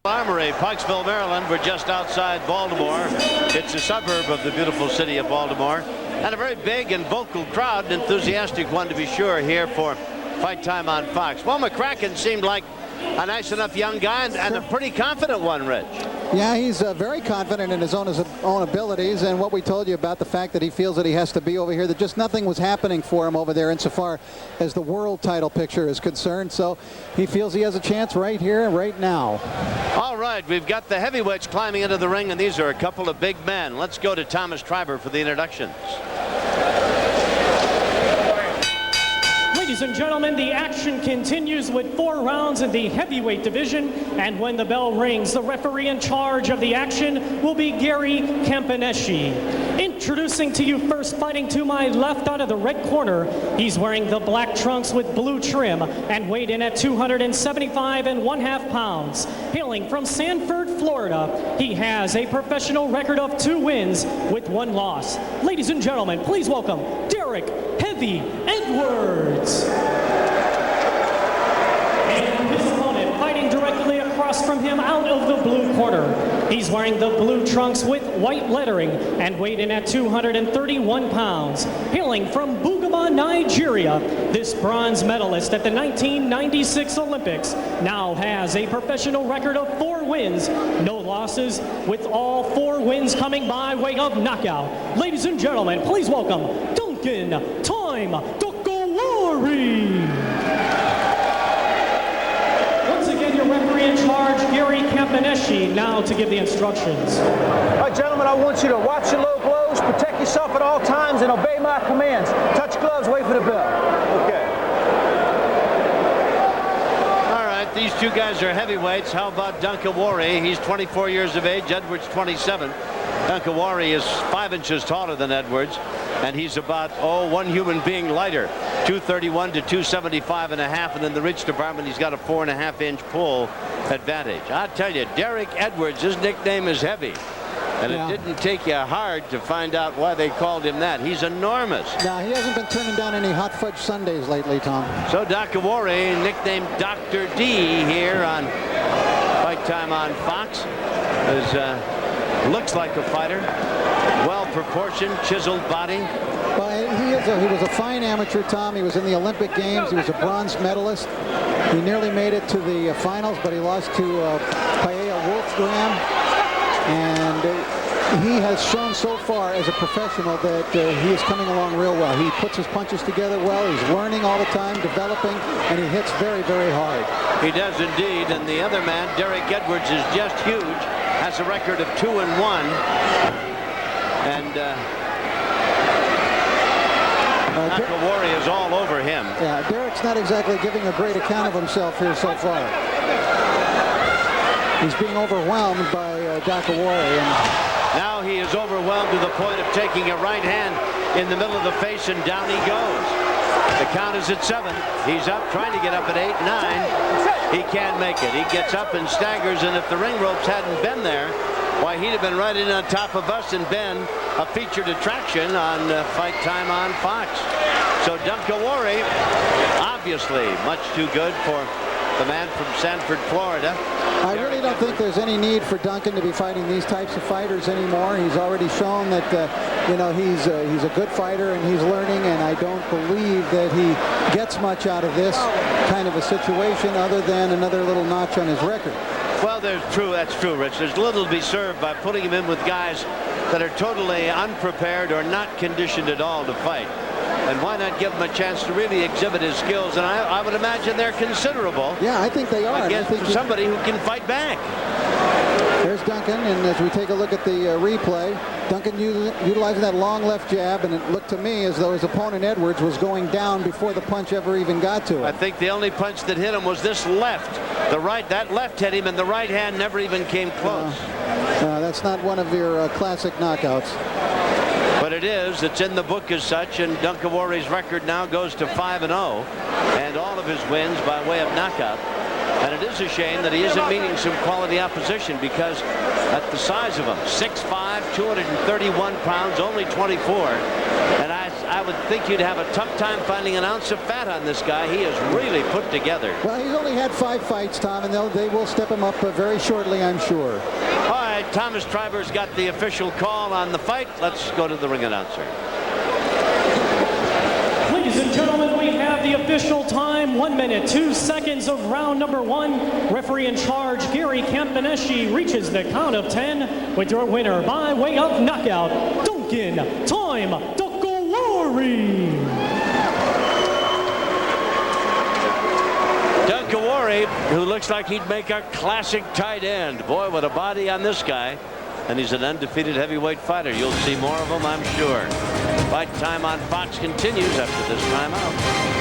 Armory, Pikesville, Maryland. We're just outside Baltimore. It's a suburb of the beautiful city of Baltimore. And a very big and vocal crowd, an enthusiastic one to be sure, here for Fight Time on Fox. Well, McCracken seemed like a nice enough young guy and a pretty confident one, Rich. Yeah, he's very confident in his own abilities, and what we told you about the fact that he feels that he has to be over here, that just nothing was happening for him over there insofar as the world title picture is concerned. So he feels he has a chance right here, right now. All right, we've got the heavyweights climbing into the ring, and these are a couple of big men. Let's go to Thomas Triber for the introductions. Ladies and gentlemen, the action continues with 4 rounds in the heavyweight division, and when the bell rings, the referee in charge of the action will be Gary Campaneschi. Introducing to you first, fighting to my left out of the red corner, he's wearing the black trunks with blue trim and weighed in at 275.5 pounds. Hailing from Sanford, Florida, he has a professional record of 2 wins with 1 loss. Ladies and gentlemen, please welcome Derrick Heavy Edwards. And his opponent, fighting directly across from him out of the blue corner. He's wearing the blue trunks with white lettering and weighed in at 231 pounds. Hailing from Bugaba, Nigeria, this bronze medalist at the 1996 Olympics now has a professional record of 4 wins, no losses, with all 4 wins coming by way of knockout. Ladies and gentlemen, please welcome Duncan Time Dokiwari. Once again, your referee in charge, Gary Campaneschi, now to give the instructions. All right, gentlemen, I want you to watch your low blows, protect yourself at all times, and obey my commands. Touch gloves, wait for the bell. Okay. All right, these 2 guys are heavyweights. How about Dokiwari? He's 24 years of age, Edwards 27. Dokiwari is 5 inches taller than Edwards, and he's about, 1 human being lighter, 231 to 275.5, and in the reach department, he's got a 4.5-inch pull advantage. I tell you, Derrick Edwards, his nickname is Heavy, and it didn't take you hard to find out why they called him that. He's enormous. Now, he hasn't been turning down any hot fudge sundaes lately, Tom. So Dokiwari, nicknamed Dr. D here on Fight Time on Fox, is looks like a fighter, well-proportioned, chiseled body. Well, he was a fine amateur, Tom. He was in the Olympic Games. He was a bronze medalist. He nearly made it to the finals, but he lost to Paella Wolfgram. And he has shown so far as a professional that he is coming along real well. He puts his punches together well. He's learning all the time, developing, and he hits very, very hard. He does indeed. And the other man, Derrick Edwards, is just huge. Has a record of 2-1, and Dokiwari is all over him. Yeah, Derrick's not exactly giving a great account of himself here so far. He's being overwhelmed by Dokiwari. Now he is overwhelmed to the point of taking a right hand in the middle of the face, and down he goes. The count is at 7. He's up, trying to get up at 8, 9. He can't make it. He gets up and staggers, and if the ring ropes hadn't been there, why, he'd have been right in on top of us and been a featured attraction on Fight Time on Fox. So Dokiwari, obviously much too good for the man from Sanford, Florida. I really don't think there's any need for Duncan to be fighting these types of fighters anymore. He's already shown that he's a good fighter, and he's learning, and I don't believe that he gets much out of this kind of a situation other than another little notch on his record. Well, that's true, Rich. There's little to be served by putting him in with guys that are totally unprepared or not conditioned at all to fight. And why not give him a chance to really exhibit his skills? And I would imagine they're considerable. Yeah, I think they are. Against somebody who can fight back. There's Duncan, and as we take a look at the replay, Duncan utilizing that long left jab, and it looked to me as though his opponent Edwards was going down before the punch ever even got to him. I think the only punch that hit him was this left. That left hit him, and the right hand never even came close. That's not one of your classic knockouts. But it is. It's in the book as such, and Dokiwari's record now goes to 5-0, and all of his wins by way of knockout. And it is a shame that he isn't meeting some quality opposition, because at the size of him, 6'5", 231 pounds, only 24. And I I would think you'd have a tough time finding an ounce of fat on this guy. He is really put together. Well, he's only had 5 fights, Tom, and they will step him up very shortly, I'm sure. All right, Thomas Triber's got the official call on the fight. Let's go to the ring announcer. Ladies and gentlemen, we have the official time. 1 minute, 2 seconds of round number 1. Referee in charge, Gary Campaneschi, reaches the count of 10 with your winner by way of knockout, Duncan Time Dokiwari. Dokiwari, who looks like he'd make a classic tight end. Boy, what a body on this guy. And he's an undefeated heavyweight fighter. You'll see more of him, I'm sure. Fight time on Fox continues after this timeout.